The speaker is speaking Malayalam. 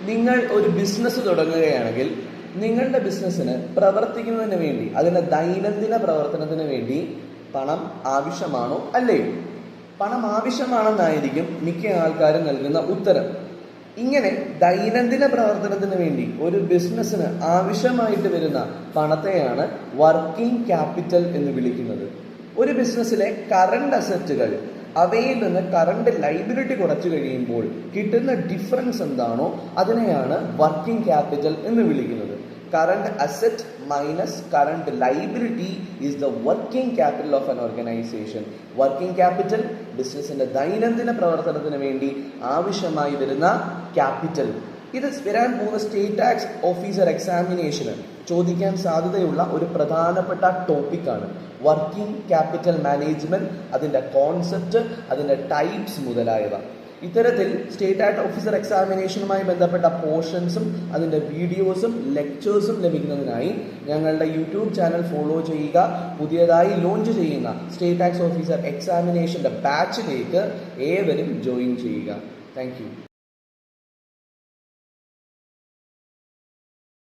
നിങ്ങൾ ഒരു ബിസിനസ് തുടങ്ങുകയാണെങ്കിൽ നിങ്ങളുടെ ബിസിനസ്സിന് പ്രവർത്തിക്കുന്നതിന് വേണ്ടി, അതിൻ്റെ ദൈനംദിന പ്രവർത്തനത്തിന് വേണ്ടി പണം ആവശ്യമാണോ അല്ലേ? പണം ആവശ്യമാണെന്നായിരിക്കും മിക്ക ആൾക്കാരും നൽകുന്ന ഉത്തരം. ഇങ്ങനെ ദൈനംദിന പ്രവർത്തനത്തിന് വേണ്ടി ഒരു ബിസിനസ്സിന് ആവശ്യമായിട്ട് വരുന്ന പണത്തെയാണ് വർക്കിംഗ് ക്യാപിറ്റൽ എന്ന് വിളിക്കുന്നത്. ഒരു ബിസിനസ്സിലെ കറണ്ട് അസറ്റുകൾ അവയിൽ നിന്ന് കറണ്ട് ലൈബിലിറ്റി കുറച്ചു കഴിയുമ്പോൾ കിട്ടുന്ന ഡിഫറൻസ് എന്താണോ അതിനെയാണ് വർക്കിംഗ് ക്യാപിറ്റൽ എന്ന് വിളിക്കുന്നത്. Current asset minus current liability is the working capital of an organisation. Working capital ബിസിനസിന്റെ ദൈനംദിന പ്രവർത്തനത്തിന് വേണ്ടി ആവശ്യമായി വരുന്ന ക്യാപിറ്റൽ. ഇത് വരാൻ പോകുന്ന സ്റ്റേറ്റ് ടാക്സ് ഓഫീസർ എക്സാമിനേഷന് ചോദിക്കാൻ സാധ്യതയുള്ള ഒരു പ്രധാനപ്പെട്ട ടോപ്പിക്കാണ് വർക്കിംഗ് ക്യാപിറ്റൽ മാനേജ്മെന്റ്, അതിൻ്റെ കോൺസെപ്റ്റ്, അതിൻ്റെ ടൈപ്സ് മുതലായവ. ഇത്തരത്തിൽ സ്റ്റേറ്റ് ടാക്സ് ഓഫീസർ എക്സാമിനേഷനുമായി ബന്ധപ്പെട്ട പോർഷൻസും അതിൻ്റെ വീഡിയോസും ലെക്ചേഴ്സും ലഭിക്കുന്നതിനായി ഞങ്ങളുടെ യൂട്യൂബ് ചാനൽ ഫോളോ ചെയ്യുക. പുതിയതായി ലോഞ്ച് ചെയ്യുന്ന സ്റ്റേറ്റ് ടാക്സ് ഓഫീസർ എക്സാമിനേഷൻ്റെ ബാച്ചിലേക്ക് ഏവരും ജോയിൻ ചെയ്യുക. Thank you.